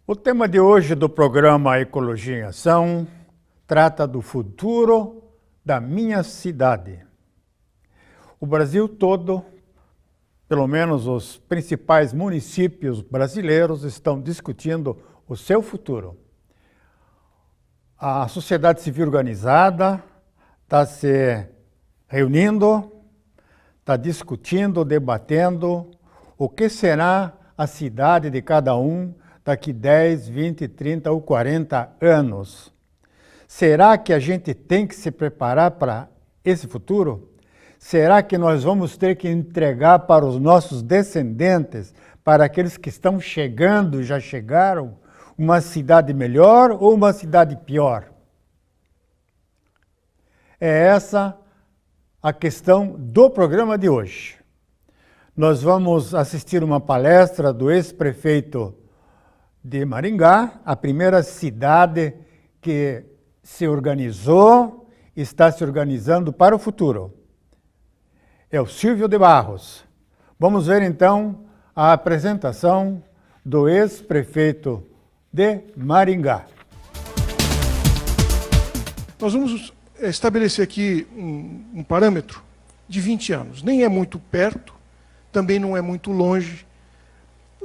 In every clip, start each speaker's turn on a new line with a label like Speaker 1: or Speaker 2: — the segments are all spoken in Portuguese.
Speaker 1: O tema de hoje do programa Ecologia em Ação trata do futuro da minha cidade. O Brasil todo, pelo menos os principais municípios brasileiros, estão discutindo o seu futuro. A sociedade civil organizada está se reunindo, está discutindo, debatendo o que será a cidade de cada um daqui 10, 20, 30 ou 40 anos. Será que a gente tem que se preparar para esse futuro? Será que nós vamos ter que entregar para os nossos descendentes, para aqueles que estão chegando, já chegaram, uma cidade melhor ou uma cidade pior? É essa a questão do programa de hoje. Nós vamos assistir uma palestra do ex-prefeito de Maringá, a primeira cidade que se organizou, está se organizando para o futuro. É o Silvio de Barros. Vamos ver então a apresentação do ex-prefeito de Maringá.
Speaker 2: Nós vamos estabelecer aqui um parâmetro de 20 anos. Nem é muito perto, também não é muito longe.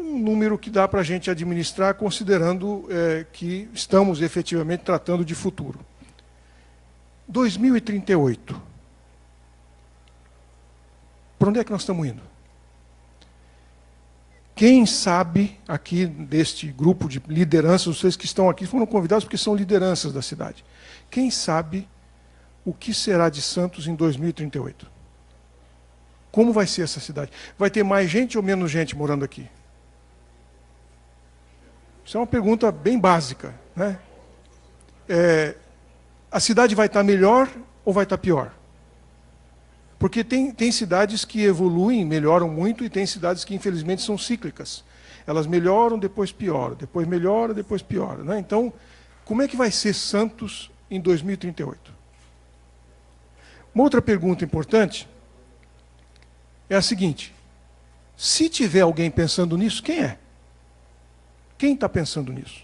Speaker 2: Um número que dá para a gente administrar, considerando que estamos efetivamente tratando de futuro. 2038. Para onde é que nós estamos indo? Quem sabe aqui deste grupo de lideranças, vocês que estão aqui foram convidados porque são lideranças da cidade. Quem sabe o que será de Santos em 2038? Como vai ser essa cidade? Vai ter mais gente ou menos gente morando aqui? Isso é uma pergunta bem básica, né? A cidade vai estar melhor ou vai estar pior? Porque tem cidades que evoluem, melhoram muito, e tem cidades que, infelizmente, são cíclicas. Elas melhoram, depois pioram, depois melhoram, depois pioram, né? Então, como é que vai ser Santos em 2038? Uma outra pergunta importante é a seguinte: se tiver alguém pensando nisso, quem é? Quem está pensando nisso?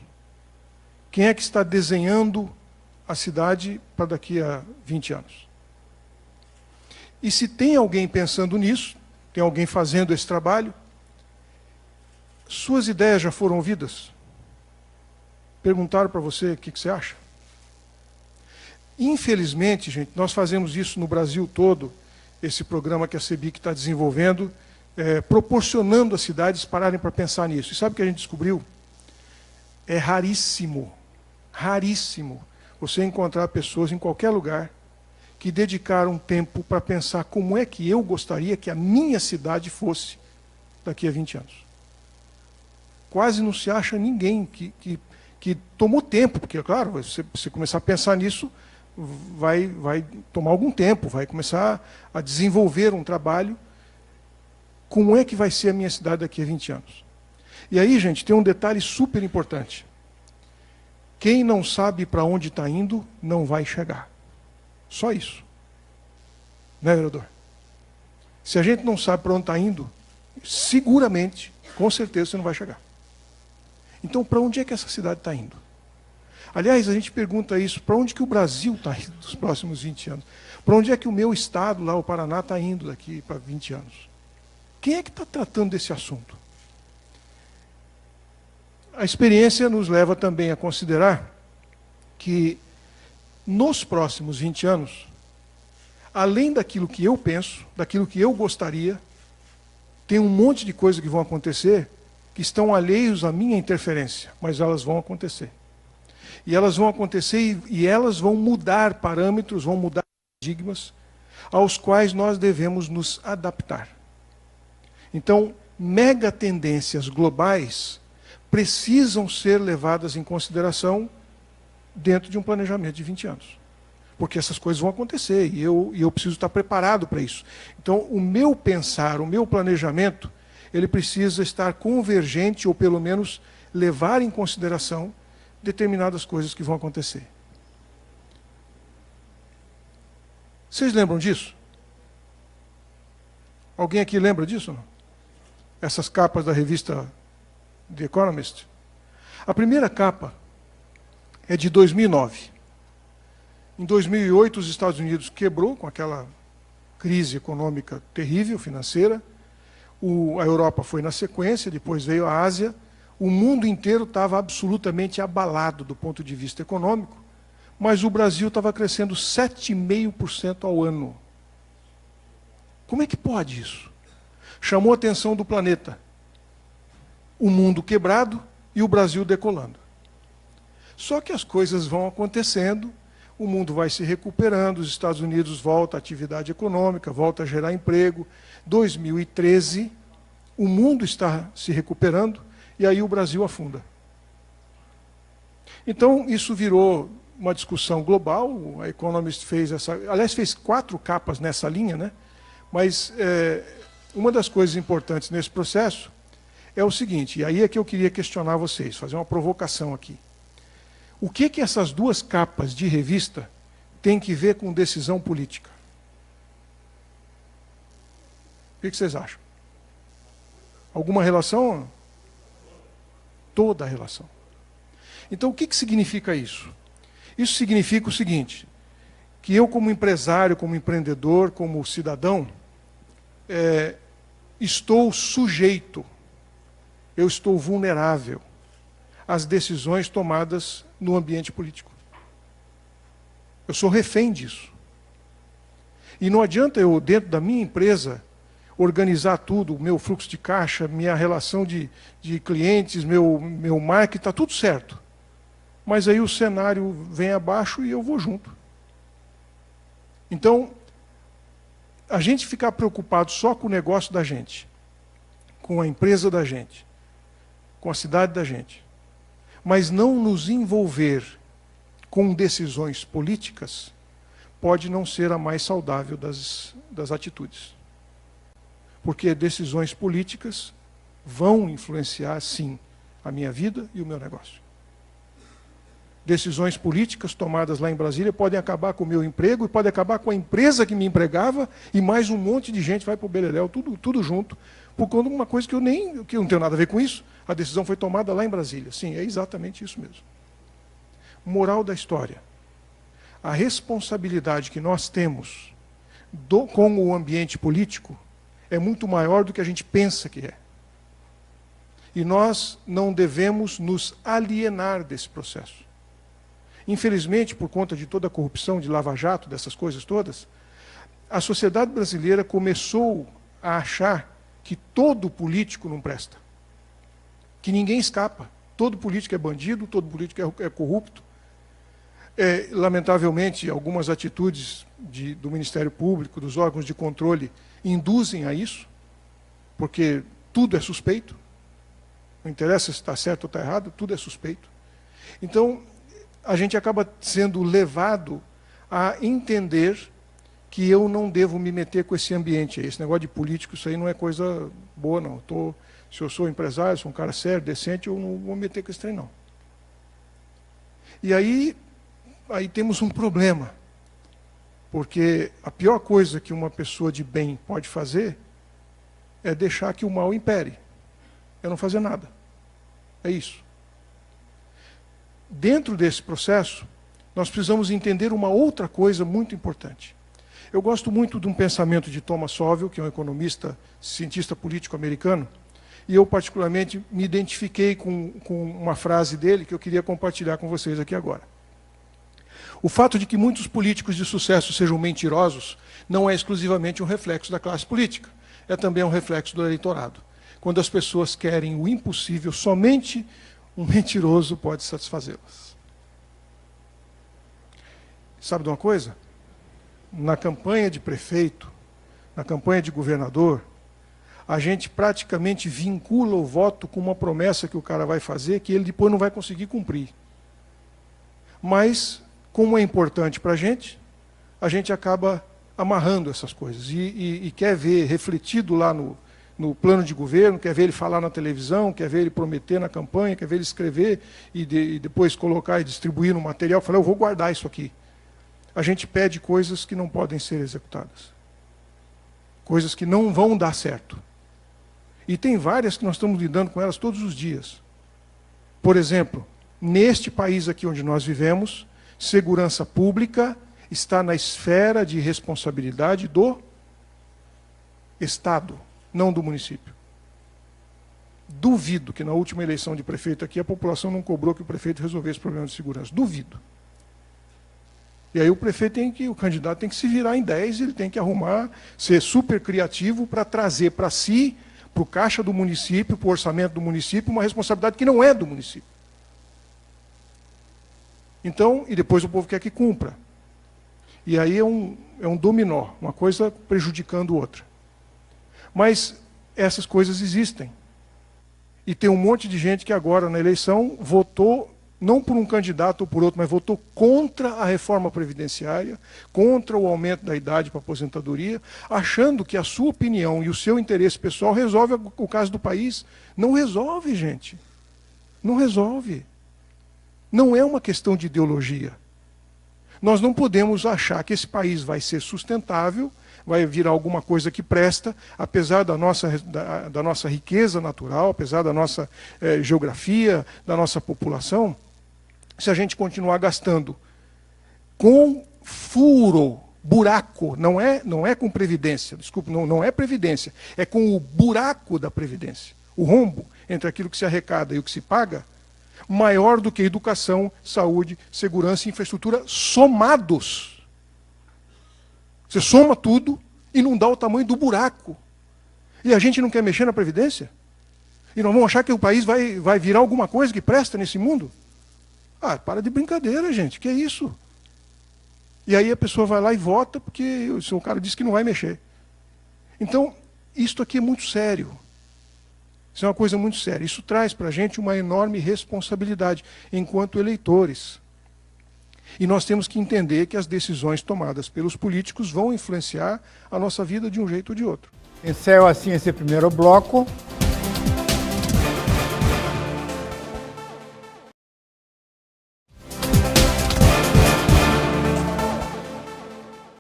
Speaker 2: Quem é que está desenhando a cidade para daqui a 20 anos? E se tem alguém pensando nisso, tem alguém fazendo esse trabalho, suas ideias já foram ouvidas? Perguntaram para você o que você acha? Infelizmente, gente, nós fazemos isso no Brasil todo, esse programa que a CEBIC está desenvolvendo, proporcionando às cidades pararem para pensar nisso. E sabe o que a gente descobriu? É raríssimo, raríssimo, você encontrar pessoas em qualquer lugar que dedicaram tempo para pensar como é que eu gostaria que a minha cidade fosse daqui a 20 anos. Quase não se acha ninguém que tomou tempo, porque, claro, você começar a pensar nisso, vai tomar algum tempo, vai começar a desenvolver um trabalho. Como é que vai ser a minha cidade daqui a 20 anos? E aí, gente, tem um detalhe super importante. Quem não sabe para onde está indo, não vai chegar. Só isso. Né, vereador? Se a gente não sabe para onde está indo, seguramente, com certeza, você não vai chegar. Então, para onde é que essa cidade está indo? Aliás, a gente pergunta isso, para onde que o Brasil está indo nos próximos 20 anos? Para onde é que o meu estado, lá, o Paraná, está indo daqui para 20 anos? Quem é que está tratando desse assunto? A experiência nos leva também a considerar que, nos próximos 20 anos, além daquilo que eu penso, daquilo que eu gostaria, tem um monte de coisas que vão acontecer que estão alheios à minha interferência, mas elas vão acontecer. E elas vão acontecer e elas vão mudar parâmetros, vão mudar paradigmas aos quais nós devemos nos adaptar. Então, mega tendências globais precisam ser levadas em consideração dentro de um planejamento de 20 anos. Porque essas coisas vão acontecer e eu preciso estar preparado para isso. Então, o meu pensar, o meu planejamento, ele precisa estar convergente ou, pelo menos, levar em consideração determinadas coisas que vão acontecer. Vocês lembram disso? Alguém aqui lembra disso? Não? Essas capas da revista The Economist? A primeira capa é de 2009. Em 2008, os Estados Unidos quebrou com aquela crise econômica terrível, financeira. A Europa foi na sequência, depois veio a Ásia. O mundo inteiro estava absolutamente abalado do ponto de vista econômico, mas o Brasil estava crescendo 7,5% ao ano. Como é que pode isso? Chamou a atenção do planeta. O mundo quebrado e o Brasil decolando. Só que as coisas vão acontecendo, o mundo vai se recuperando, os Estados Unidos voltam à atividade econômica, volta a gerar emprego. 2013, o mundo está se recuperando e aí o Brasil afunda. Então, isso virou uma discussão global, a Economist fez fez 4 capas nessa linha, né? Mas uma das coisas importantes nesse processo é o seguinte, e aí é que eu queria questionar vocês, fazer uma provocação aqui. O que essas 2 capas de revista têm que ver com decisão política? O que vocês acham? Alguma relação? Toda a relação. Então, o que significa isso? Isso significa o seguinte, que eu como empresário, como empreendedor, como cidadão, estou sujeito, eu estou vulnerável às decisões tomadas no ambiente político. Eu sou refém disso. E não adianta eu, dentro da minha empresa, organizar tudo, o meu fluxo de caixa, minha relação de clientes, meu marketing, está tudo certo. Mas aí o cenário vem abaixo e eu vou junto. Então, a gente ficar preocupado só com o negócio da gente, com a empresa da gente, com a cidade da gente, mas não nos envolver com decisões políticas, pode não ser a mais saudável das atitudes. Porque decisões políticas vão influenciar, sim, a minha vida e o meu negócio. Decisões políticas tomadas lá em Brasília podem acabar com o meu emprego e podem acabar com a empresa que me empregava e mais um monte de gente vai para o beleléu, tudo junto, por conta de uma coisa que eu não tenho nada a ver com isso. A decisão foi tomada lá em Brasília. Sim, é exatamente isso mesmo. Moral da história. A responsabilidade que nós temos com o ambiente político é muito maior do que a gente pensa que é. E nós não devemos nos alienar desse processo. Infelizmente, por conta de toda a corrupção, de lava-jato, dessas coisas todas, a sociedade brasileira começou a achar que todo político não presta. Que ninguém escapa. Todo político é bandido, todo político é corrupto. Lamentavelmente, algumas atitudes do Ministério Público, dos órgãos de controle, induzem a isso, porque tudo é suspeito. Não interessa se está certo ou está errado, tudo é suspeito. Então, a gente acaba sendo levado a entender que eu não devo me meter com esse ambiente. Esse negócio de político, isso aí não é coisa boa, não. Se eu sou empresário, sou um cara sério, decente, eu não vou me meter com esse trem, não. E aí temos um problema. Porque a pior coisa que uma pessoa de bem pode fazer é deixar que o mal impere. É não fazer nada. É isso. Dentro desse processo, nós precisamos entender uma outra coisa muito importante. Eu gosto muito de um pensamento de Thomas Sowell, que é um economista, cientista político americano, e eu particularmente me identifiquei com uma frase dele que eu queria compartilhar com vocês aqui agora. O fato de que muitos políticos de sucesso sejam mentirosos não é exclusivamente um reflexo da classe política, é também um reflexo do eleitorado. Quando as pessoas querem o impossível, somente um mentiroso pode satisfazê-las. Sabe de uma coisa? Na campanha de prefeito, na campanha de governador, a gente praticamente vincula o voto com uma promessa que o cara vai fazer, que ele depois não vai conseguir cumprir. Mas, como é importante para a gente acaba amarrando essas coisas e quer ver refletido lá no plano de governo, quer ver ele falar na televisão, quer ver ele prometer na campanha, quer ver ele escrever e depois colocar e distribuir no material, falar, eu vou guardar isso aqui. A gente pede coisas que não podem ser executadas. Coisas que não vão dar certo. E tem várias que nós estamos lidando com elas todos os dias. Por exemplo, neste país aqui onde nós vivemos, segurança pública está na esfera de responsabilidade do Estado, não do município. Duvido que na última eleição de prefeito aqui a população não cobrou que o prefeito resolvesse o problema de segurança. Duvido. E aí o candidato tem que se virar em 10, ele tem que arrumar, ser super criativo para trazer para si, para o caixa do município, para o orçamento do município, uma responsabilidade que não é do município. Então, e depois o povo quer que cumpra. E aí é um dominó, uma coisa prejudicando outra. Mas essas coisas existem. E tem um monte de gente que agora, na eleição, votou, não por um candidato ou por outro, mas votou contra a reforma previdenciária, contra o aumento da idade para aposentadoria, achando que a sua opinião e o seu interesse pessoal resolve o caso do país. Não resolve, gente. Não resolve. Não é uma questão de ideologia. Nós não podemos achar que esse país vai ser sustentável, vai virar alguma coisa que presta, apesar da nossa riqueza natural, apesar da nossa geografia, da nossa população, se a gente continuar gastando com furo, buraco, não é com previdência, desculpe, não é previdência, é com o buraco da previdência, o rombo entre aquilo que se arrecada e o que se paga, maior do que educação, saúde, segurança e infraestrutura somados. Você soma tudo e não dá o tamanho do buraco. E a gente não quer mexer na Previdência? E nós vamos achar que o país vai virar alguma coisa que presta nesse mundo? Ah, para de brincadeira, gente, que é isso? E aí a pessoa vai lá e vota porque o cara disse que não vai mexer. Então, isto aqui é muito sério. Isso é uma coisa muito séria. Isso traz para a gente uma enorme responsabilidade enquanto eleitores. E nós temos que entender que as decisões tomadas pelos políticos vão influenciar a nossa vida de um jeito ou de outro.
Speaker 1: Encerro assim esse primeiro bloco.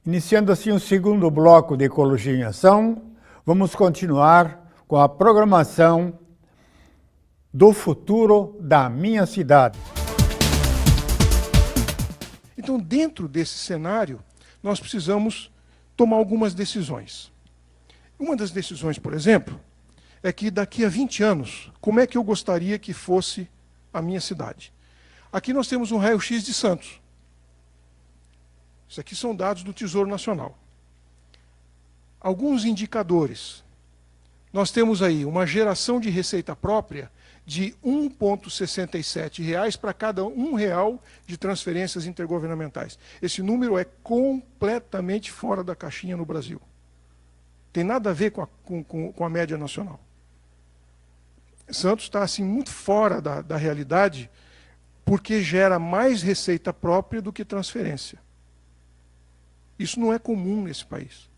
Speaker 1: Iniciando assim o segundo bloco de Ecologia em Ação, vamos continuar com a programação do futuro da minha cidade.
Speaker 2: Então, dentro desse cenário, nós precisamos tomar algumas decisões. Uma das decisões, por exemplo, é que daqui a 20 anos, como é que eu gostaria que fosse a minha cidade? Aqui nós temos um raio-x de Santos. Isso aqui são dados do Tesouro Nacional. Alguns indicadores. Nós temos aí uma geração de receita própria de R$ 1,67 para cada R$ 1 de transferências intergovernamentais. Esse número é completamente fora da caixinha no Brasil. Tem nada a ver com a média nacional. Santos está assim, muito fora da realidade, porque gera mais receita própria do que transferência. Isso não é comum nesse país.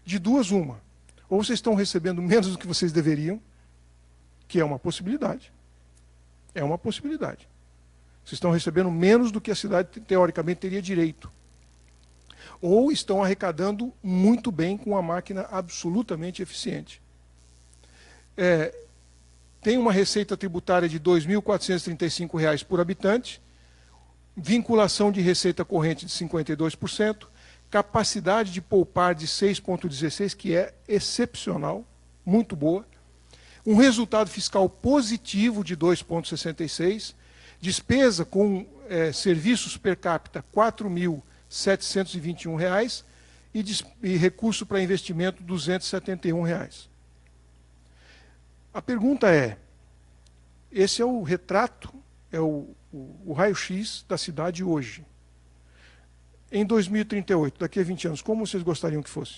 Speaker 2: De duas, uma. Ou vocês estão recebendo menos do que vocês deveriam, que é uma possibilidade. É uma possibilidade. Vocês estão recebendo menos do que a cidade, teoricamente, teria direito. Ou estão arrecadando muito bem com uma máquina absolutamente eficiente. Tem uma receita tributária de R$ 2.435 por habitante, vinculação de receita corrente de 52%, capacidade de poupar de 6,16, que é excepcional, muito boa, um resultado fiscal positivo de 2,66, despesa com serviços per capita R$ 4.721 e recurso para investimento R$ 271. A pergunta é, esse é o retrato, é o raio-x da cidade hoje. Em 2038, daqui a 20 anos, como vocês gostariam que fosse?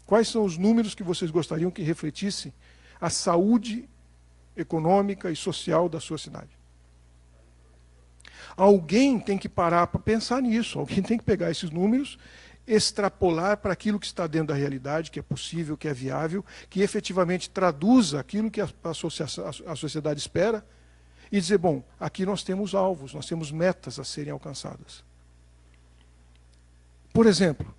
Speaker 2: Quais são os números que vocês gostariam que refletissem a saúde econômica e social da sua cidade? Alguém tem que parar para pensar nisso, alguém tem que pegar esses números, extrapolar para aquilo que está dentro da realidade, que é possível, que é viável, que efetivamente traduza aquilo que a sociedade espera, e dizer, bom, aqui nós temos alvos, nós temos metas a serem alcançadas. Por exemplo,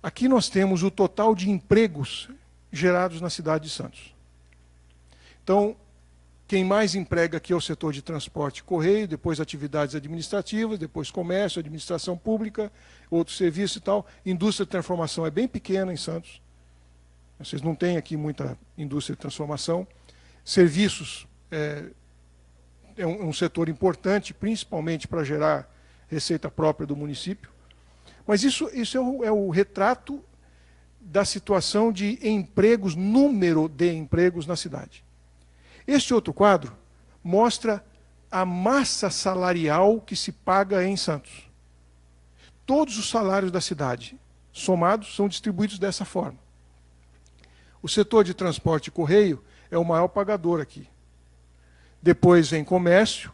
Speaker 2: aqui nós temos o total de empregos gerados na cidade de Santos. Então, Quem mais emprega aqui é o setor de transporte e correio, depois atividades administrativas, depois comércio, administração pública, outros serviços e tal. Indústria de transformação é bem pequena em Santos. Vocês não têm aqui muita indústria de transformação. Serviços é um setor importante, principalmente para gerar receita própria do município. Mas isso é o retrato da situação de empregos, número de empregos na cidade. Este outro quadro mostra a massa salarial que se paga em Santos. Todos os salários da cidade, somados, são distribuídos dessa forma. O setor de transporte e correio é o maior pagador aqui. Depois vem comércio,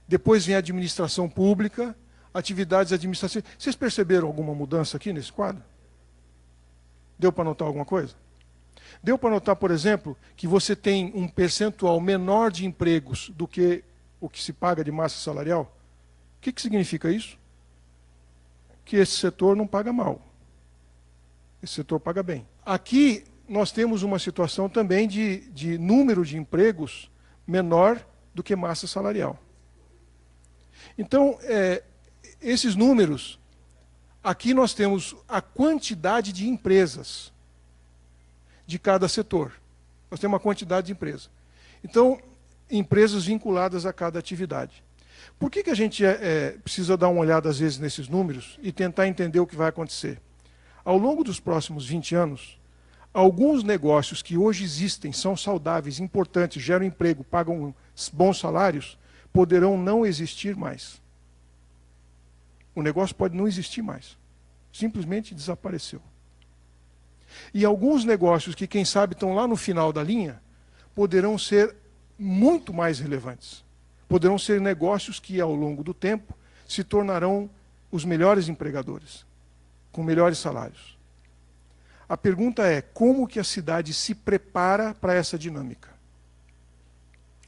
Speaker 2: depois vem administração pública, atividades administrativas. Vocês perceberam alguma mudança aqui nesse quadro? Deu para notar alguma coisa? Deu para notar, por exemplo, que você tem um percentual menor de empregos do que o que se paga de massa salarial? O que significa isso? Que esse setor não paga mal. Esse setor paga bem. Aqui nós temos uma situação também de número de empregos menor do que massa salarial. Então, esses números, aqui nós temos a quantidade de empresas de cada setor. Nós temos uma quantidade de empresas. Então, empresas vinculadas a cada atividade. Por que a gente precisa dar uma olhada, às vezes, nesses números e tentar entender o que vai acontecer? Ao longo dos próximos 20 anos, alguns negócios que hoje existem, são saudáveis, importantes, geram emprego, pagam bons salários, poderão não existir mais. O negócio pode não existir mais. Simplesmente desapareceu. E alguns negócios que, quem sabe, estão lá no final da linha, poderão ser muito mais relevantes. Poderão ser negócios que, ao longo do tempo, se tornarão os melhores empregadores, com melhores salários. A pergunta é, como que a cidade se prepara para essa dinâmica?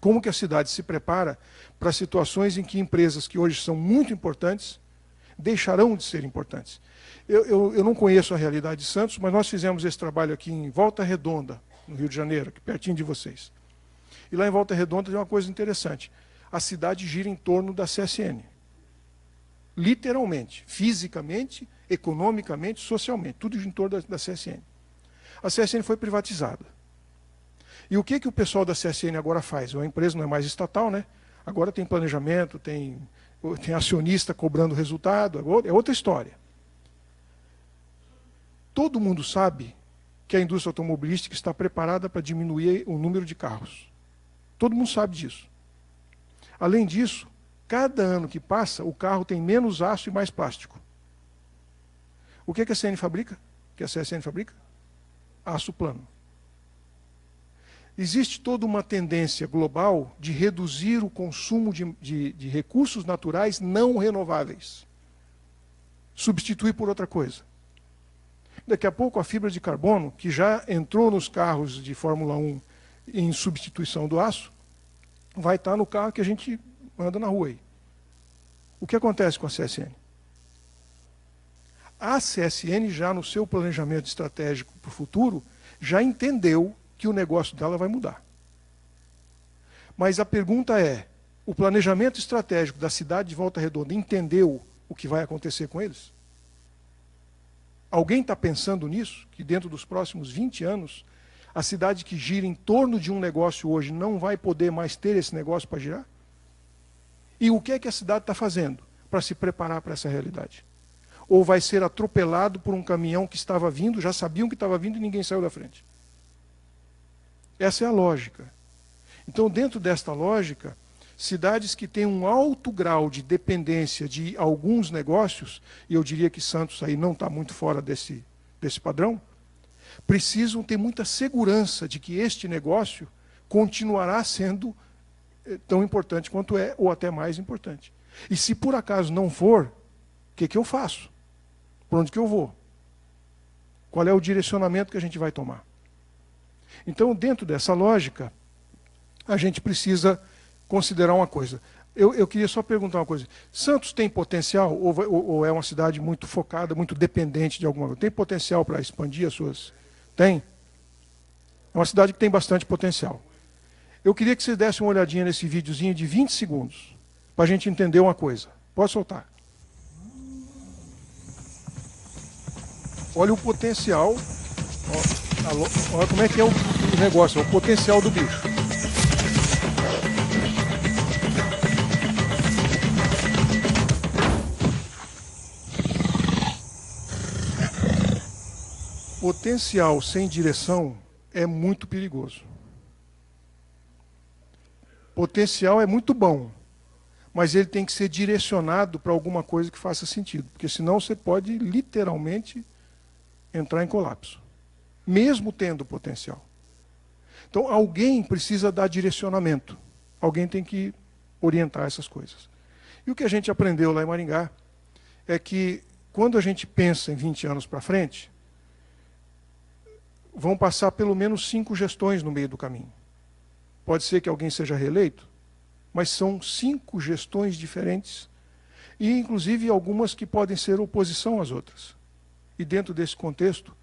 Speaker 2: Como que a cidade se prepara para situações em que empresas que hoje são muito importantes deixarão de ser importantes? Eu não conheço a realidade de Santos, mas nós fizemos esse trabalho aqui em Volta Redonda, no Rio de Janeiro, aqui pertinho de vocês. E lá em Volta Redonda tem uma coisa interessante. A cidade gira em torno da CSN. Literalmente, fisicamente, economicamente, socialmente, tudo em torno da CSN. A CSN foi privatizada. E o que o pessoal da CSN agora faz? A empresa não é mais estatal, né? Agora tem planejamento, tem acionista cobrando resultado, é outra história. Todo mundo sabe que a indústria automobilística está preparada para diminuir o número de carros. Todo mundo sabe disso. Além disso, cada ano que passa, o carro tem menos aço e mais plástico. O que a CSN fabrica? Que a CSN fabrica? Aço plano. Existe toda uma tendência global de reduzir o consumo de recursos naturais não renováveis. Substituir por outra coisa. Daqui a pouco a fibra de carbono, que já entrou nos carros de Fórmula 1 em substituição do aço, vai estar no carro que a gente anda na rua aí. O que acontece com a CSN? A CSN já no seu planejamento estratégico para o futuro, já entendeu que o negócio dela vai mudar. Mas a pergunta é, o planejamento estratégico da cidade de Volta Redonda entendeu o que vai acontecer com eles? Alguém está pensando nisso? Que dentro dos próximos 20 anos, a cidade que gira em torno de um negócio hoje não vai poder mais ter esse negócio para girar? E o que é que a cidade está fazendo para se preparar para essa realidade? Ou vai ser atropelado por um caminhão que estava vindo, já sabiam que estava vindo e ninguém saiu da frente? Essa é a lógica. Então, dentro desta lógica, cidades que têm um alto grau de dependência de alguns negócios, e eu diria que Santos aí não está muito fora desse padrão, precisam ter muita segurança de que este negócio continuará sendo tão importante quanto é, ou até mais importante. E se por acaso não for, o que eu faço? Por onde que eu vou? Qual é o direcionamento que a gente vai tomar? Então, dentro dessa lógica, a gente precisa considerar uma coisa. Eu queria só perguntar uma coisa. Santos tem potencial ou é uma cidade muito focada, muito dependente de alguma coisa? Tem potencial para expandir as suas... Tem? É uma cidade que tem bastante potencial. Eu queria que vocês dessem uma olhadinha nesse videozinho de 20 segundos, para a gente entender uma coisa. Pode soltar. Olha o potencial, olha como é que é o negócio, o potencial do bicho. Potencial sem direção é muito perigoso. Potencial é muito bom, mas ele tem que ser direcionado para alguma coisa que faça sentido, porque senão você pode literalmente entrar em colapso, mesmo tendo potencial. Então alguém precisa dar direcionamento, alguém tem que orientar essas coisas. E o que a gente aprendeu lá em Maringá é que quando a gente pensa em 20 anos para frente, vão passar pelo menos 5 gestões no meio do caminho. Pode ser que alguém seja reeleito, mas são 5 gestões diferentes, e inclusive algumas que podem ser oposição às outras. E dentro desse contexto,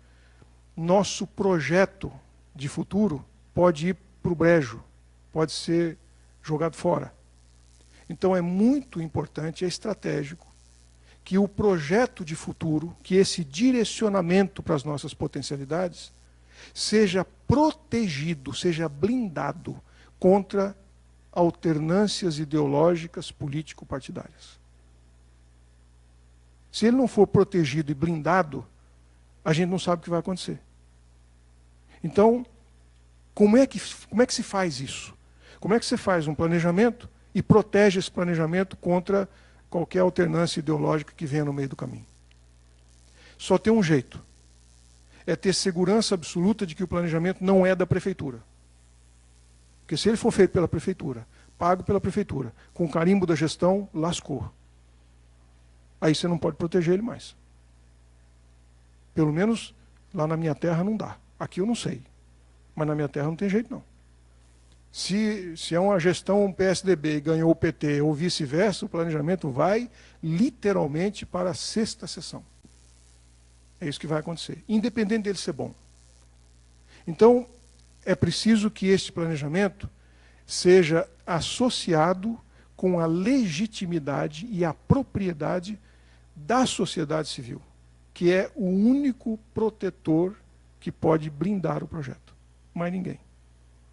Speaker 2: nosso projeto de futuro pode ir para o brejo, pode ser jogado fora. Então é muito importante, é estratégico, que o projeto de futuro, que esse direcionamento para as nossas potencialidades, seja protegido, seja blindado contra alternâncias ideológicas político-partidárias. Se ele não for protegido e blindado, a gente não sabe o que vai acontecer. Então, como é que se faz isso? Como é que você faz um planejamento e protege esse planejamento contra qualquer alternância ideológica que venha no meio do caminho? Só tem um jeito. É ter segurança absoluta de que o planejamento não é da prefeitura. Porque se ele for feito pela prefeitura, pago pela prefeitura, com o carimbo da gestão, lascou. Aí você não pode proteger ele mais. Pelo menos lá na minha terra não dá. Aqui eu não sei. Mas na minha terra não tem jeito não. Se é uma gestão PSDB e ganhou o PT ou vice-versa, o planejamento vai literalmente para a 6ª sessão. É isso que vai acontecer, independente dele ser bom. Então, é preciso que este planejamento seja associado com a legitimidade e a propriedade da sociedade civil, que é o único protetor que pode blindar o projeto. Mais ninguém.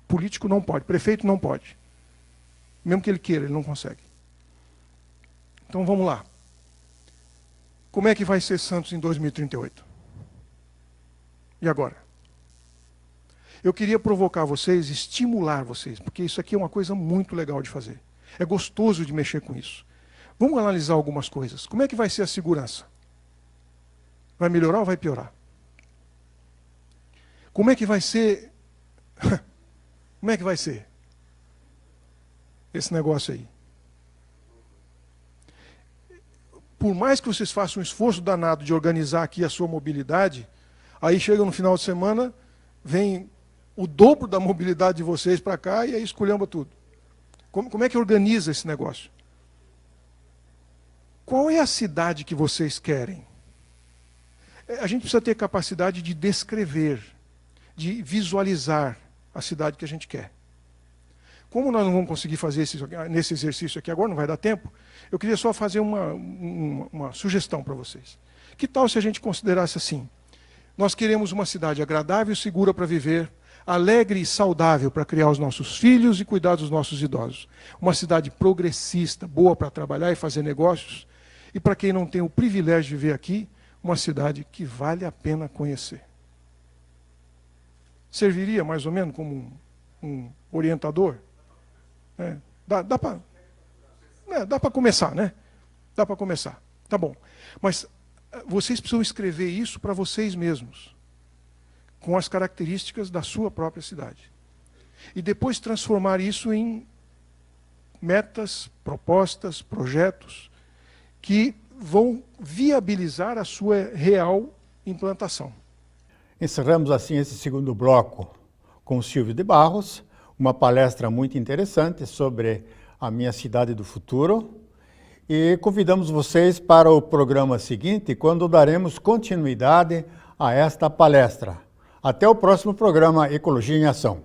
Speaker 2: Político não pode, prefeito não pode. Mesmo que ele queira, ele não consegue. Então vamos lá. Como é que vai ser Santos em 2038? E agora? Eu queria provocar vocês, estimular vocês, porque isso aqui é uma coisa muito legal de fazer. É gostoso de mexer com isso. Vamos analisar algumas coisas. Como é que vai ser a segurança? Vai melhorar ou vai piorar? Como é que vai ser... Como é que vai ser esse negócio aí? Por mais que vocês façam um esforço danado de organizar aqui a sua mobilidade, aí chega no final de semana, vem o dobro da mobilidade de vocês para cá e aí esculhamba tudo. Como é que organiza esse negócio? Qual é a cidade que vocês querem? A gente precisa ter capacidade de descrever, de visualizar a cidade que a gente quer. Como nós não vamos conseguir fazer nesse exercício aqui agora, não vai dar tempo, eu queria só fazer uma sugestão para vocês. Que tal se a gente considerasse assim? Nós queremos uma cidade agradável e segura para viver, alegre e saudável para criar os nossos filhos e cuidar dos nossos idosos. Uma cidade progressista, boa para trabalhar e fazer negócios. E para quem não tem o privilégio de viver aqui, uma cidade que vale a pena conhecer. Serviria mais ou menos como um orientador? Dá para começar, né? Dá para começar. Tá bom. Mas vocês precisam escrever isso para vocês mesmos, com as características da sua própria cidade. E depois transformar isso em metas, propostas, projetos que vão viabilizar a sua real implantação.
Speaker 1: Encerramos assim esse segundo bloco com o Silvio de Barros, uma palestra muito interessante sobre a minha cidade do futuro. E convidamos vocês para o programa seguinte, quando daremos continuidade a esta palestra. Até o próximo programa Ecologia em Ação.